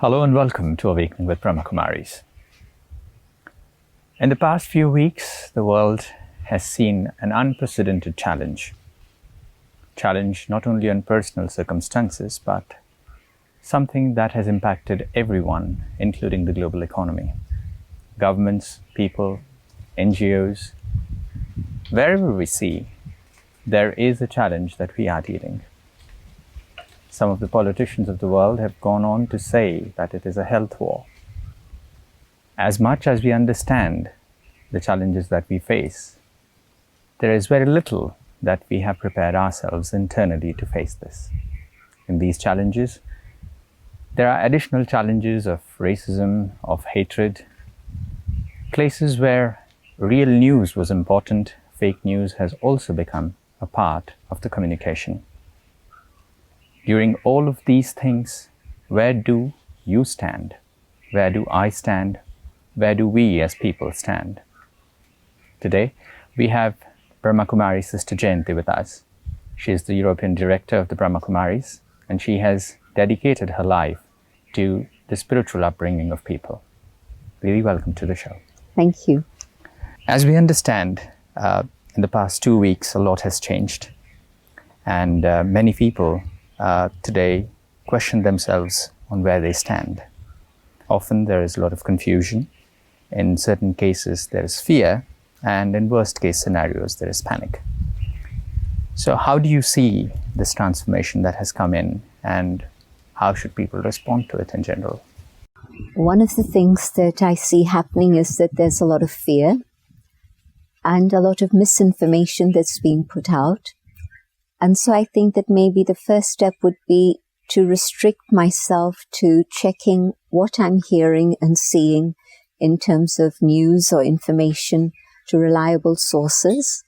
Hello and welcome to Awakening with Brahma Kumaris. In the past few weeks, the world has seen an unprecedented challenge. Challenge not only on personal circumstances, but something that has impacted everyone, including the global economy. Governments, people, NGOs, wherever we see, there is a challenge that we are dealing. Some of the politicians of the world have gone on to say that it is a health war. As much as we understand the challenges that we face, there is very little that we have prepared ourselves internally to face this. In these challenges, there are additional challenges of racism, of hatred. Places where real news was important, fake news has also become a part of the communication. During all of these things, where do you stand? Where do I stand? Where do we as people stand? Today, we have Brahma Kumari Sister Jayanti with us. She is the European Director of the Brahma Kumaris, and she has dedicated her life to the spiritual upbringing of people. Really welcome to the show. Thank you. As we understand, in the past 2 weeks, a lot has changed. And many people today question themselves on where they stand. Often there is a lot of confusion. In certain cases, there is fear. And in worst case scenarios, there is panic. So how do you see this transformation that has come in, and how should people respond to it in general? One of the things that I see happening is that there's a lot of fear and a lot of misinformation that's being put out. And so I think that maybe the first step would be to restrict myself to checking what I'm hearing and seeing in terms of news or information to reliable sources.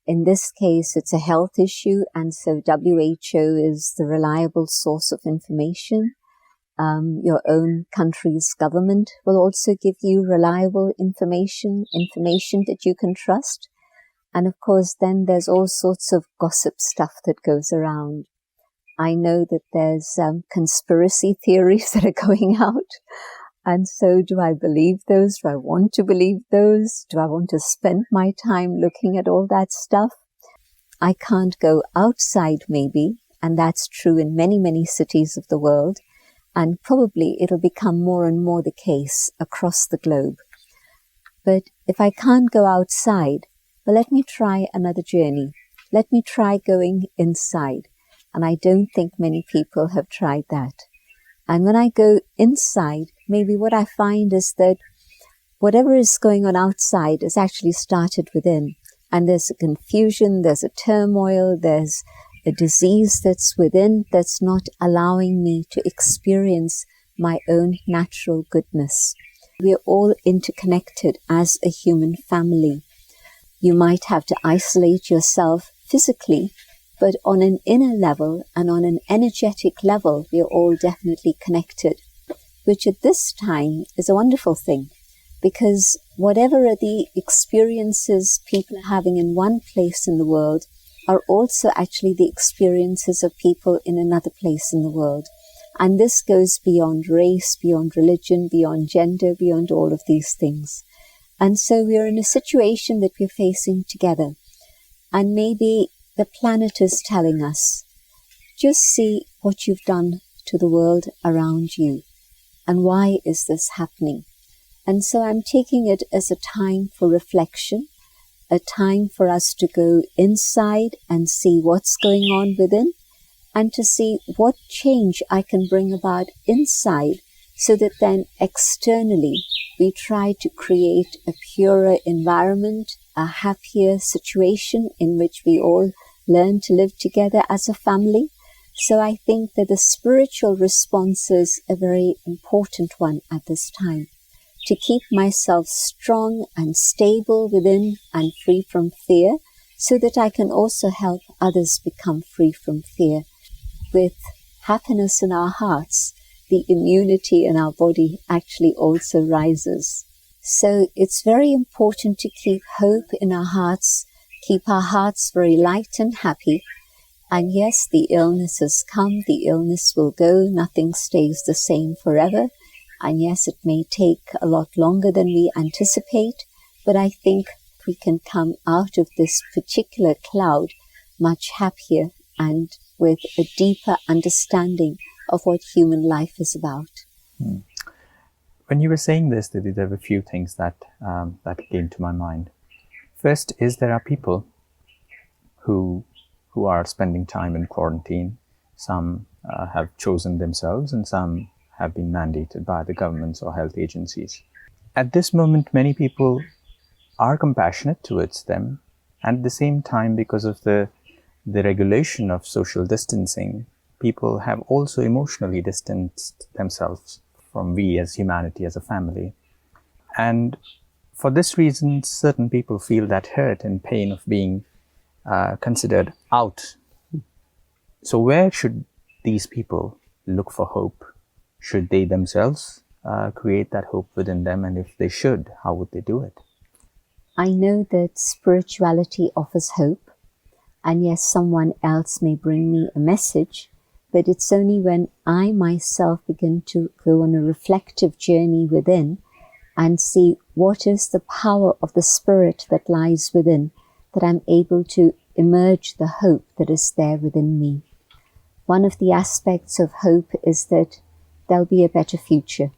In this case, it's a health issue, and so WHO is the reliable source of information. Your own country's government will also give you reliable information that you can trust. And of course, then there's all sorts of gossip stuff that goes around. I know that there's conspiracy theories that are going out. And so do I believe those? Do I want to believe those? Do I want to spend my time looking at all that stuff? I can't go outside maybe, and that's true in many, many cities of the world. And probably it'll become more and more the case across the globe. But if I can't go outside, well, let me try another journey. Let me try going inside. And I don't think many people have tried that. And when I go inside, maybe what I find is that whatever is going on outside is actually started within. And there's a confusion, there's a turmoil, there's a disease that's within that's not allowing me to experience my own natural goodness. We are all interconnected as a human family. You might have to isolate yourself physically, but on an inner level and on an energetic level, we are all definitely connected, which at this time is a wonderful thing, because whatever are the experiences people are having in one place in the world are also actually the experiences of people in another place in the world. And this goes beyond race, beyond religion, beyond gender, beyond all of these things. And so we are in a situation that we're facing together. And maybe the planet is telling us, just see what you've done to the world around you. And why is this happening? And so I'm taking it as a time for reflection, a time for us to go inside and see what's going on within, and to see what change I can bring about inside, so that then externally we try to create a purer environment, a happier situation in which we all learn to live together as a family. So I think that the spiritual response is a very important one at this time. To keep myself strong and stable within and free from fear, so that I can also help others become free from fear. With happiness in our hearts, the immunity in our body actually also rises. So it's very important to keep hope in our hearts, keep our hearts very light and happy, And yes, the illness has come, the illness will go, nothing stays the same forever. And yes, it may take a lot longer than we anticipate, but I think we can come out of this particular cloud much happier and with a deeper understanding of what human life is about. When you were saying this, Didi, there were a few things that came to my mind. First is there are people who are spending time in quarantine. Some have chosen themselves and some have been mandated by the governments or health agencies. At this moment, many people are compassionate towards them, and at the same time, because of the regulation of social distancing, people have also emotionally distanced themselves from we as humanity, as a family. And for this reason, certain people feel that hurt and pain of being considered out. So where should these people look for hope? Should they themselves create that hope within them? And if they should, how would they do it? I know that spirituality offers hope. And yes, someone else may bring me a message, but it's only when I myself begin to go on a reflective journey within and see what is the power of the spirit that lies within, that I'm able to emerge the hope that is there within me. One of the aspects of hope is that there'll be a better future.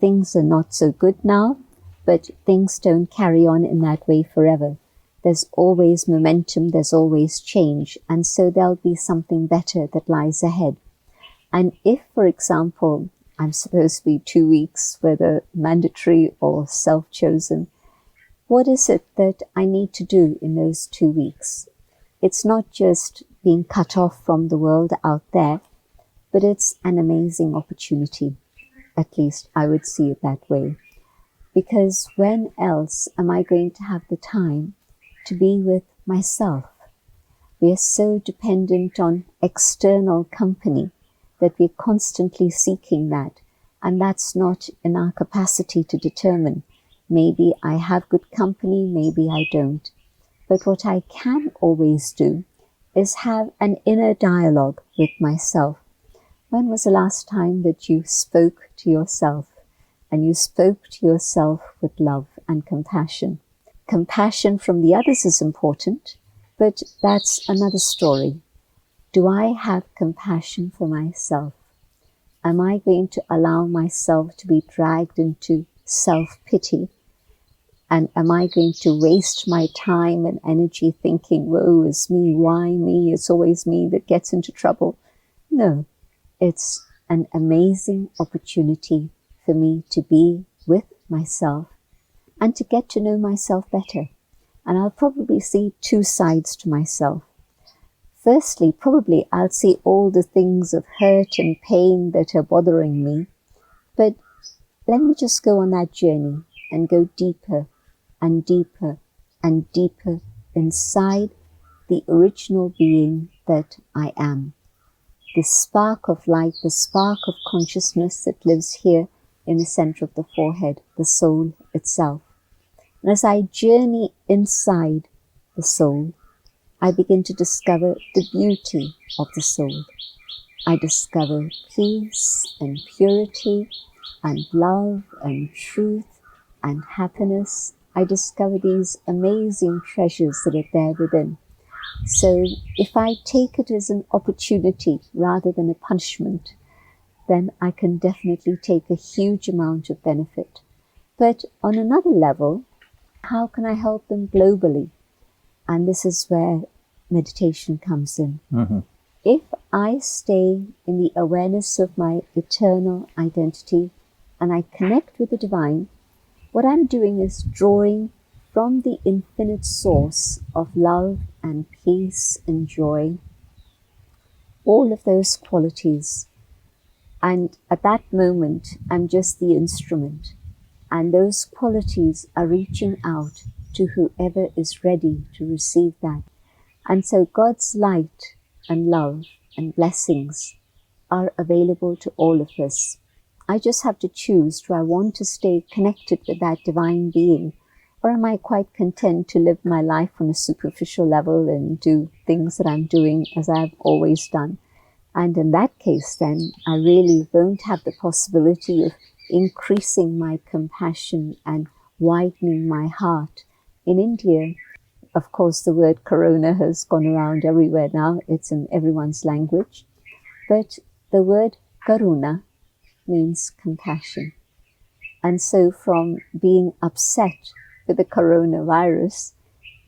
Things are not so good now, but things don't carry on in that way forever. There's always momentum, there's always change, and so there'll be something better that lies ahead. And if, for example, I'm supposed to be 2 weeks, whether mandatory or self-chosen, what is it that I need to do in those 2 weeks? It's not just being cut off from the world out there, but it's an amazing opportunity. At least I would see it that way. Because when else am I going to have the time to be with myself? We are so dependent on external company that we're constantly seeking that, and that's not in our capacity to determine. Maybe I have good company, maybe I don't. But what I can always do is have an inner dialogue with myself. When was the last time that you spoke to yourself, and you spoke to yourself with love and compassion? Compassion from the others is important, but that's another story. Do I have compassion for myself? Am I going to allow myself to be dragged into self-pity? And am I going to waste my time and energy thinking, woe is me, why me, it's always me that gets into trouble? No, it's an amazing opportunity for me to be with myself and to get to know myself better. And I'll probably see two sides to myself. Firstly, probably I'll see all the things of hurt and pain that are bothering me. But let me just go on that journey and go deeper and deeper and deeper inside the original being that I am. The spark of light, the spark of consciousness that lives here in the center of the forehead, the soul itself. And as I journey inside the soul, I begin to discover the beauty of the soul. I discover peace and purity and love and truth and happiness. I discover these amazing treasures that are there within. So if I take it as an opportunity rather than a punishment, then I can definitely take a huge amount of benefit. But on another level, how can I help them globally? And this is where meditation comes in. Mm-hmm. If I stay in the awareness of my eternal identity and I connect with the divine, what I'm doing is drawing from the infinite source of love and peace and joy, all of those qualities. And at that moment, I'm just the instrument. And those qualities are reaching out to whoever is ready to receive that. And so God's light and love and blessings are available to all of us. I just have to choose, do I want to stay connected with that divine being, Or am I quite content to live my life on a superficial level and do things that I'm doing as I've always done? And in that case, then, I really won't have the possibility of increasing my compassion and widening my heart. In India, of course, the word corona has gone around everywhere now. It's in everyone's language. But the word karuna means compassion. And so from being upset with the coronavirus,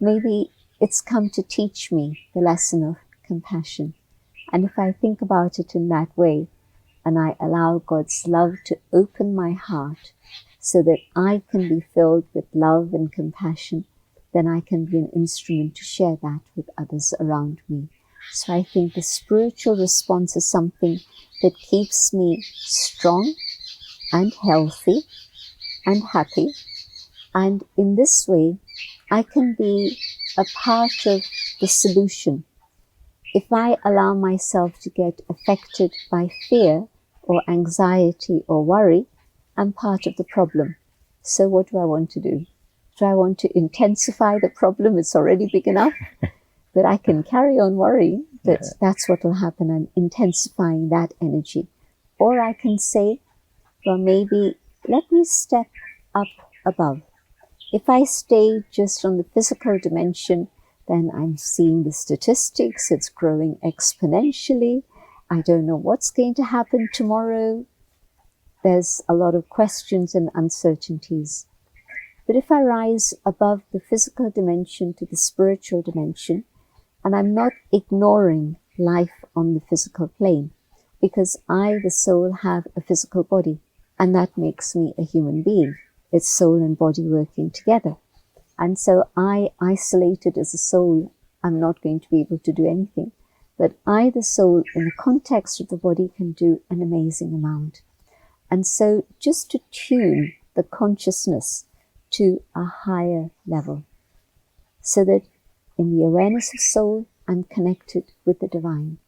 maybe it's come to teach me the lesson of compassion. And if I think about it in that way, and I allow God's love to open my heart so that I can be filled with love and compassion, then I can be an instrument to share that with others around me. So I think the spiritual response is something that keeps me strong and healthy and happy. And in this way, I can be a part of the solution. If I allow myself to get affected by fear or anxiety or worry, I'm part of the problem. So what do I want to do? Do I want to intensify the problem? It's already big enough. But I can carry on worrying, but that's what will happen. I'm intensifying that energy. Or I can say, well, maybe let me step up above. If I stay just on the physical dimension, then I'm seeing the statistics, it's growing exponentially. I don't know what's going to happen tomorrow. There's a lot of questions and uncertainties. But if I rise above the physical dimension to the spiritual dimension, and I'm not ignoring life on the physical plane, because I, the soul, have a physical body, and that makes me a human being. It's soul and body working together. And so I, isolated as a soul, I'm not going to be able to do anything. But I, the soul, in the context of the body, can do an amazing amount. And so just to tune the consciousness to a higher level, so that in the awareness of soul, I'm connected with the divine.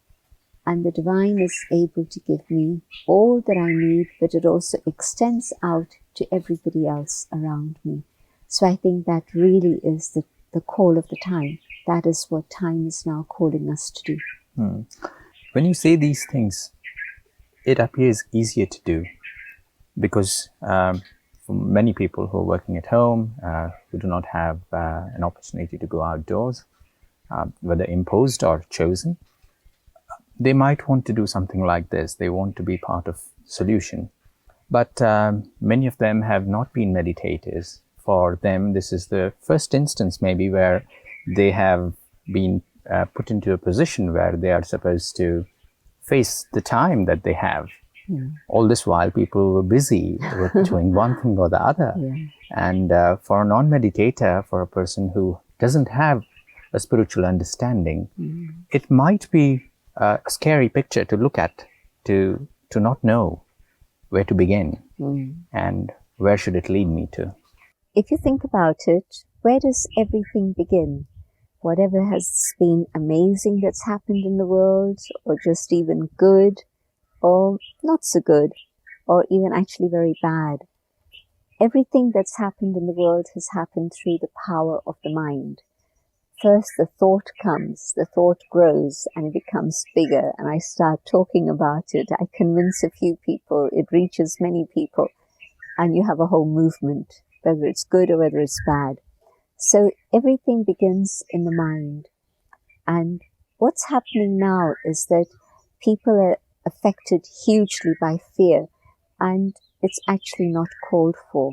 And the divine is able to give me all that I need, but it also extends out to everybody else around me. So I think that really is the call of the time. That is what time is now calling us to do. When you say these things, it appears easier to do because for many people who are working at home, who do not have an opportunity to go outdoors, whether imposed or chosen, they might want to do something like this. They want to be part of solution. But many of them have not been meditators. For them, this is the first instance maybe where they have been put into a position where they are supposed to face the time that they have. All this while, people were busy with doing one thing or the other. And for a non-meditator, for a person who doesn't have a spiritual understanding, it might be a scary picture to look at, to not know where to begin and where should it lead me to. If you think about it, where does everything begin? Whatever has been amazing that's happened in the world, or just even good, or not so good, or even actually very bad. Everything that's happened in the world has happened through the power of the mind. First, the thought comes, the thought grows, and it becomes bigger, and I start talking about it. I convince a few people, it reaches many people, and you have a whole movement, whether it's good or whether it's bad. So everything begins in the mind. And what's happening now is that people are affected hugely by fear, and it's actually not called for.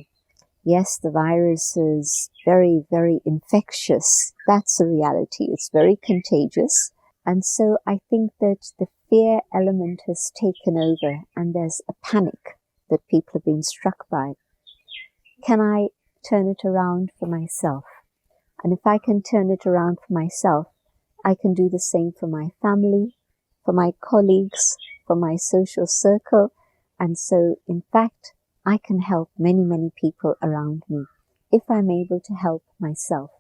Yes, the virus is very, very infectious. That's a reality. It's very contagious. And so I think that the fear element has taken over, and there's a panic that people have been struck by. Can I turn it around for myself? And if I can turn it around for myself, I can do the same for my family, for my colleagues, for my social circle. And so, in fact, I can help many, many people around me if I'm able to help myself.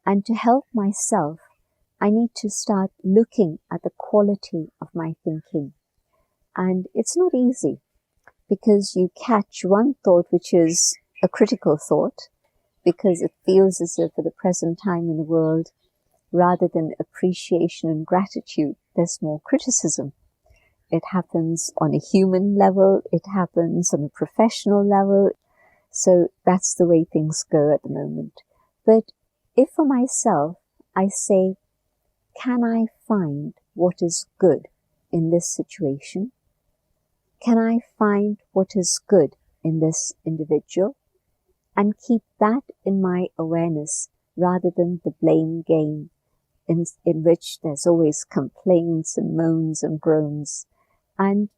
And to help myself, I need to start looking at the quality of my thinking. And it's not easy, because you catch one thought which is a critical thought, because it feels as if for the present time in the world, rather than appreciation and gratitude, there's more criticism. It happens on a human level, it happens on a professional level. So that's the way things go at the moment. But if for myself, I say, can I find what is good in this situation? Can I find what is good in this individual? And keep that in my awareness rather than the blame game in which there's always complaints and moans and groans. And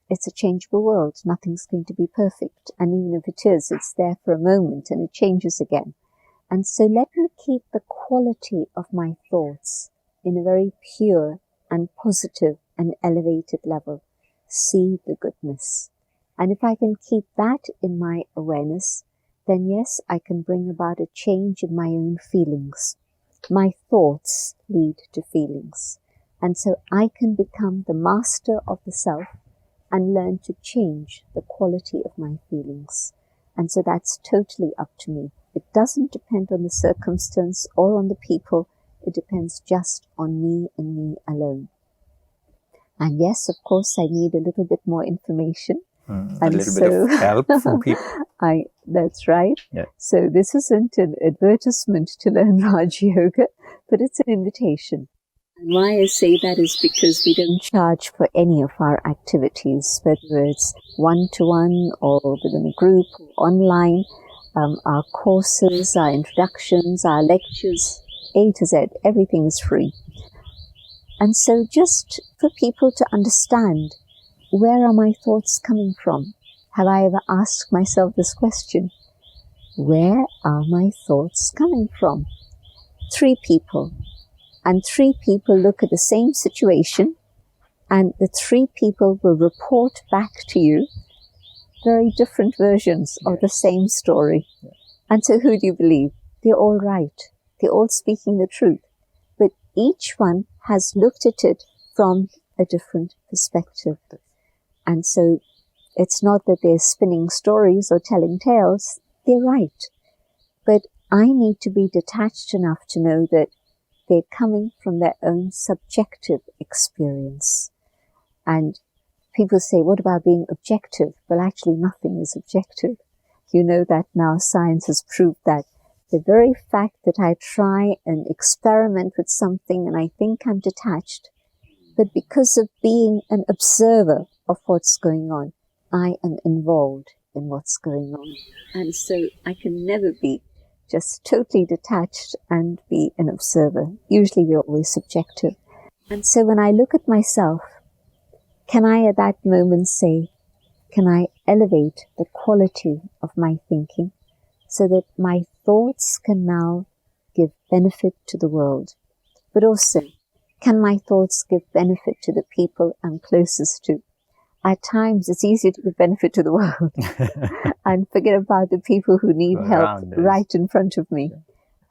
it's a changeable world. Nothing's going to be perfect. And even if it is, it's there for a moment and it changes again. And so let me keep the quality of my thoughts in a very pure and positive and elevated level. See the goodness. And if I can keep that in my awareness, then yes, I can bring about a change in my own feelings. My thoughts lead to feelings. And so I can become the master of the self and learn to change the quality of my feelings. And so that's totally up to me. It doesn't depend on the circumstance or on the people. It depends just on me and me alone. And yes, of course, I need a little bit more information. A little bit of help from people. That's right. Yeah. So this isn't an advertisement to learn Raj Yoga, but it's an invitation. And why I say that is because we don't charge for any of our activities, whether it's one-to-one or within a group or online. Our courses, our introductions, our lectures, A to Z, everything is free. And so just for people to understand, where are my thoughts coming from? Have I ever asked myself this question? Where are my thoughts coming from? 3 people. And 3 people look at the same situation, and the 3 people will report back to you very different versions of the same story. And so who do you believe? They're all right. They're all speaking the truth. But each one has looked at it from a different perspective. And so it's not that they're spinning stories or telling tales. They're right. But I need to be detached enough to know that they're coming from their own subjective experience. And people say, what about being objective? Well, actually, nothing is objective. You know that now. Science has proved that. The very fact that I try and experiment with something and I think I'm detached, but because of being an observer of what's going on, I am involved in what's going on. And so I can never be just totally detached and be an observer. Usually we're always subjective. And so when I look at myself, can I at that moment say, can I elevate the quality of my thinking so that my thoughts can now give benefit to the world? But also, can my thoughts give benefit to the people I'm closest to? At times, it's easier to give benefit to the world and forget about the people who need help right in front of me.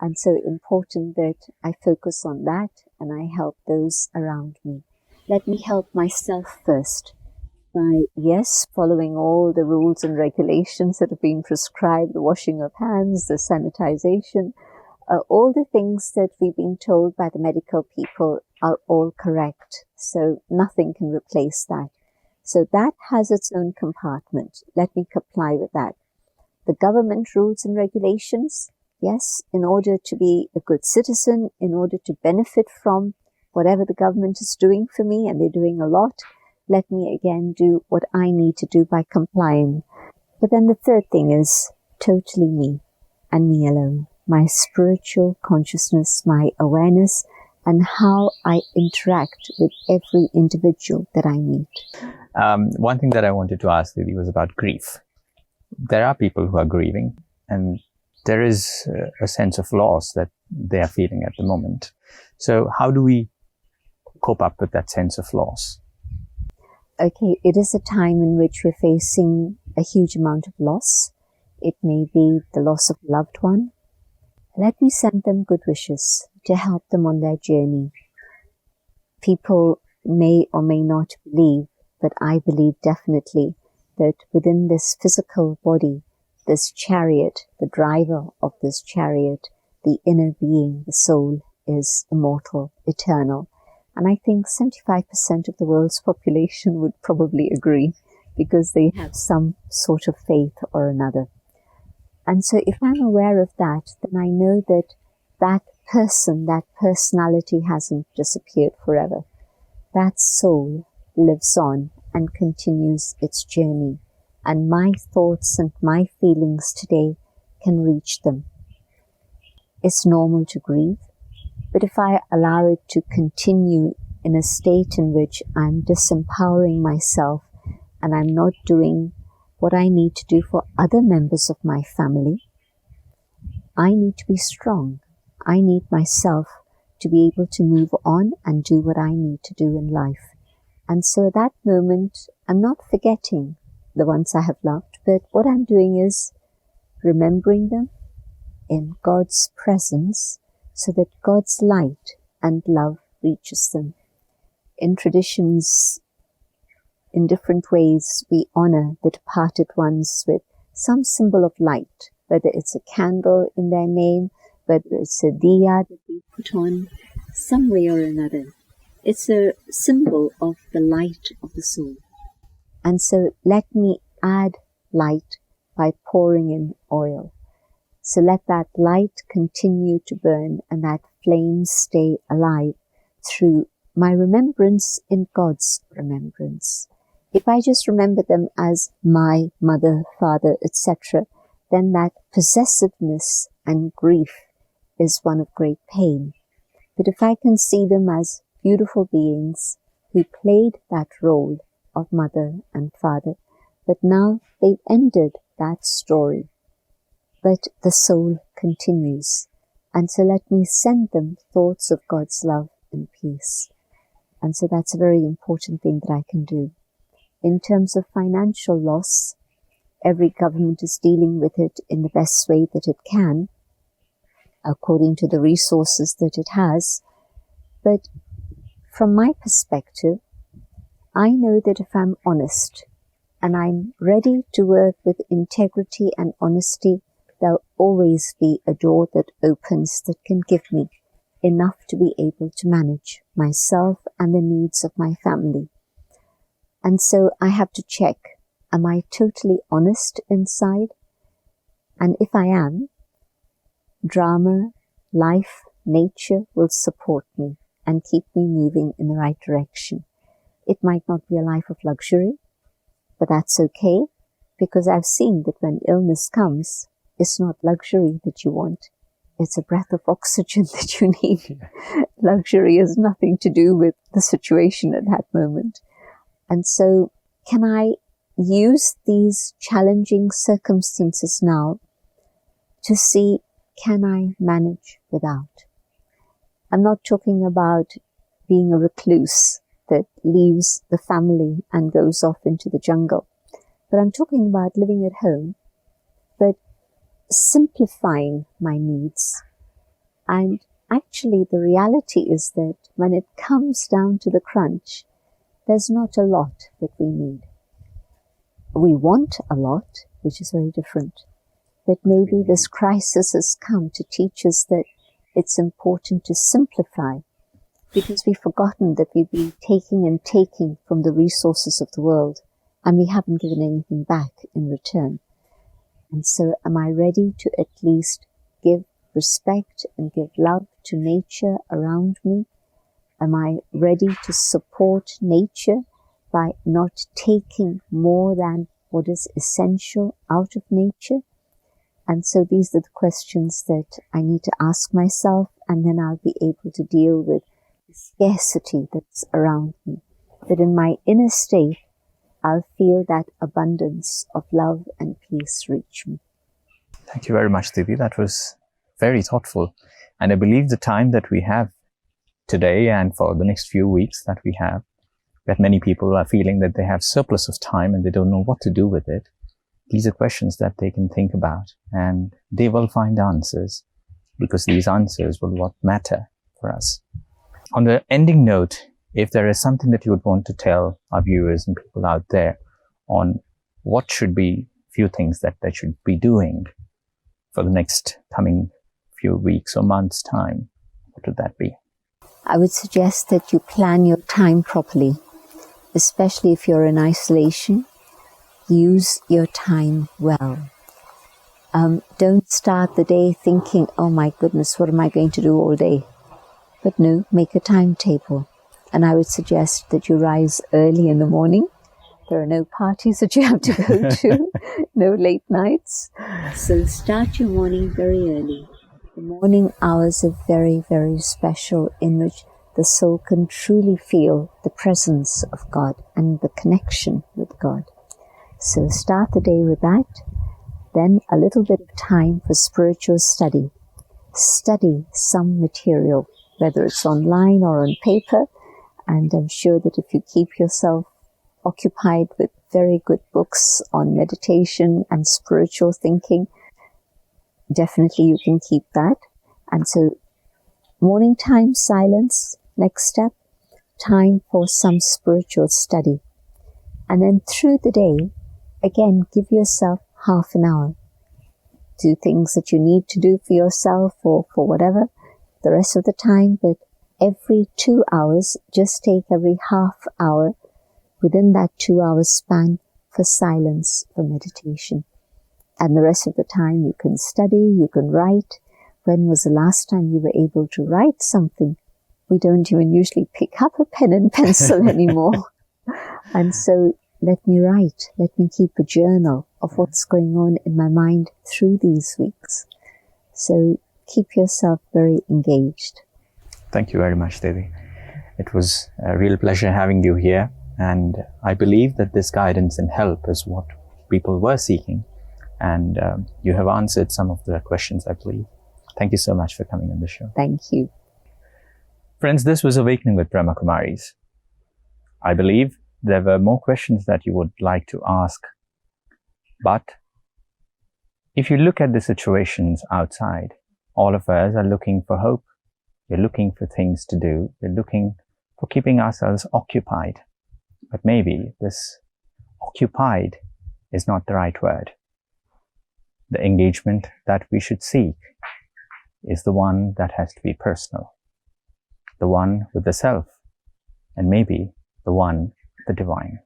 And so important that I focus on that and I help those around me. Let me help myself first by, yes, following all the rules and regulations that have been prescribed, the washing of hands, the sanitization, all the things that we've been told by the medical people are all correct. So nothing can replace that. So that has its own compartment. Let me comply with that. The government rules and regulations, yes, in order to be a good citizen, in order to benefit from whatever the government is doing for me, and they're doing a lot, let me again do what I need to do by complying. But then the third thing is totally me and me alone. My spiritual consciousness, my awareness, and how I interact with every individual that I meet. One thing that I wanted to ask Didi was about grief. There are people who are grieving, and there is a sense of loss that they are feeling at the moment. So how do we cope up with that sense of loss? Okay, it is a time in which we're facing a huge amount of loss. It may be the loss of a loved one. Let me send them good wishes to help them on their journey. People may or may not believe, but I believe definitely that within this physical body, this chariot, the driver of this chariot, the inner being, the soul, is immortal, eternal. And I think 75% of the world's population would probably agree, because they have some sort of faith or another. And so if I'm aware of that, then I know that that person, that personality hasn't disappeared forever. That soul lives on and continues its journey. And my thoughts and my feelings today can reach them. It's normal to grieve, but if I allow it to continue in a state in which I'm disempowering myself and I'm not doing what I need to do for other members of my family, I need to be strong. I need myself to be able to move on and do what I need to do in life. And so at that moment, I'm not forgetting the ones I have loved, but what I'm doing is remembering them in God's presence so that God's light and love reaches them. In traditions, in different ways, we honor the departed ones with some symbol of light, whether it's a candle in their name, whether it's a diya that we put on, some way or another. It's a symbol of the light of the soul. And so let me add light by pouring in oil. So let that light continue to burn and that flame stay alive through my remembrance in God's remembrance. If I just remember them as my mother, father, etc., then that possessiveness and grief is one of great pain. But if I can see them as beautiful beings who played that role of mother and father, but now they've ended that story, but the soul continues. And so let me send them thoughts of God's love and peace. And so that's a very important thing that I can do. In terms of financial loss, every government is dealing with it in the best way that it can, according to the resources that it has. But from my perspective, I know that if I'm honest and I'm ready to work with integrity and honesty, there'll always be a door that opens that can give me enough to be able to manage myself and the needs of my family. And so I have to check, am I totally honest inside? And if I am, drama, life, nature will support me and keep me moving in the right direction. It might not be a life of luxury, but that's okay, because I've seen that when illness comes, it's not luxury that you want. It's a breath of oxygen that you need. Yeah. Luxury has nothing to do with the situation at that moment. And so, can I use these challenging circumstances now to see, can I manage without? I'm not talking about being a recluse that leaves the family and goes off into the jungle, but I'm talking about living at home, but simplifying my needs. And actually the reality is that when it comes down to the crunch, there's not a lot that we need. We want a lot, which is very different. But maybe this crisis has come to teach us that it's important to simplify, because we've forgotten that we've been taking and taking from the resources of the world, and we haven't given anything back in return. And so am I ready to at least give respect and give love to nature around me? Am I ready to support nature by not taking more than what is essential out of nature? And so these are the questions that I need to ask myself, and then I'll be able to deal with the scarcity that's around me. That in my inner state, I'll feel that abundance of love and peace reach me. Thank you very much, Devi. That was very thoughtful. And I believe the time that we have today and for the next few weeks that many people are feeling that they have surplus of time and they don't know what to do with it. These are questions that they can think about, and they will find answers, because these answers will what matter for us. On the ending note, if there is something that you would want to tell our viewers and people out there on what should be few things that they should be doing for the next coming few weeks or months' time, what would that be? I would suggest that you plan your time properly, especially if you're in isolation. Use your time well. Don't start the day thinking, oh my goodness, what am I going to do all day? But no, make a timetable. And I would suggest that you rise early in the morning. There are no parties that you have to go to, no late nights. So start your morning very early. The morning hours are very, very special, in which the soul can truly feel the presence of God and the connection with God. So start the day with that. Then a little bit of time for spiritual study. Study some material, whether it's online or on paper. And I'm sure that if you keep yourself occupied with very good books on meditation and spiritual thinking, definitely you can keep that. And so morning time silence, next step, time for some spiritual study. And then through the day, again, give yourself half an hour. Do things that you need to do for yourself or for whatever the rest of the time, but every 2 hours, just take every half hour within that 2 hour span for silence, for meditation. And the rest of the time you can study, you can write. When was the last time you were able to write something? We don't even usually pick up a pen and pencil anymore. And so let me write, let me keep a journal of what's going on in my mind through these weeks. So keep yourself very engaged. Thank you very much, Devi. It was a real pleasure having you here. And I believe that this guidance and help is what people were seeking. And you have answered some of the questions, I believe. Thank you so much for coming on the show. Thank you. Friends, this was Awakening with Brahma Kumaris. I believe there were more questions that you would like to ask. But if you look at the situations outside, all of us are looking for hope. We're looking for things to do. We're looking for keeping ourselves occupied. But maybe this occupied is not the right word. The engagement that we should seek is the one that has to be personal, the one with the self, and maybe the one with the divine.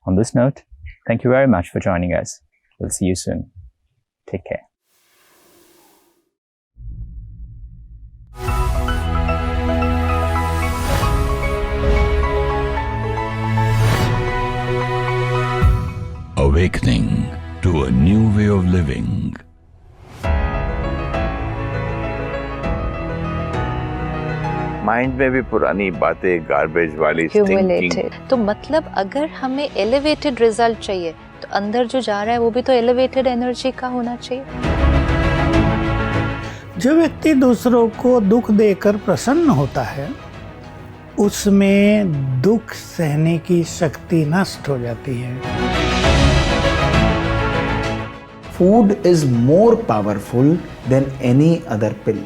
On this note, thank you very much for joining us. We'll see you soon. Take care. Awakening to a new way of living. Mind में भी पुरानी बातें, garbage वाली thinking. तो मतलब अगर हमें elevated result चाहिए तो अंदर जो जा रहा है वो भी तो एलिवेटेड एनर्जी का होना चाहिए। जो व्यक्ति दूसरों को दुख देकर प्रसन्न होता है, उसमें दुख सहने की शक्ति नष्ट हो जाती है। Food is more powerful than any other pill.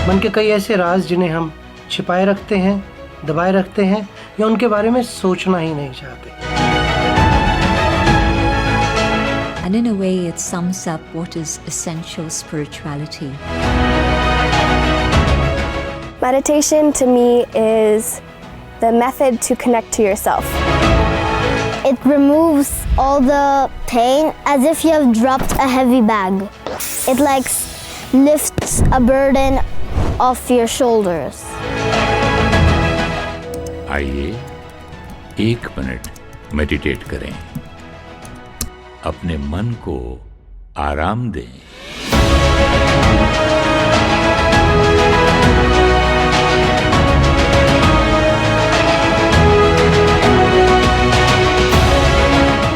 मन के कई ऐसे राज जिन्हें हम छिपाए रखते हैं, दबाए रखते हैं या उनके बारे में सोचना ही नहीं चाहते। And in a way, it sums up what is essential spirituality. Meditation to me is the method to connect to yourself. It removes all the pain as if you have dropped a heavy bag. It lifts a burden off your shoulders. आइए 1 minute meditate करें, अपने मन को आराम दें।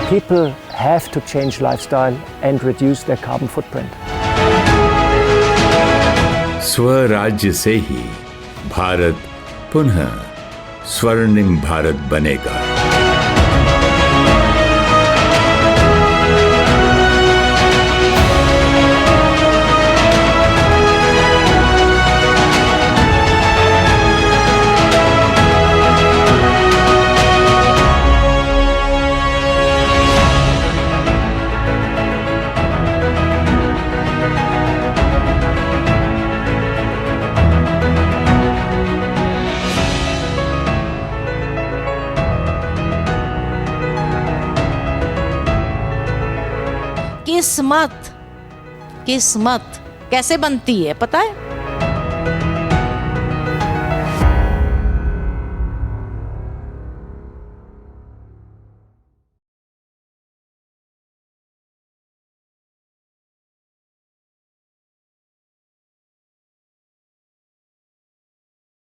People have to change lifestyle and reduce their carbon footprint. स्वराज्य से ही भारत पुनः स्वर्णिम भारत बनेगा। किस्मत, किस्मत कैसे बनती है पता है?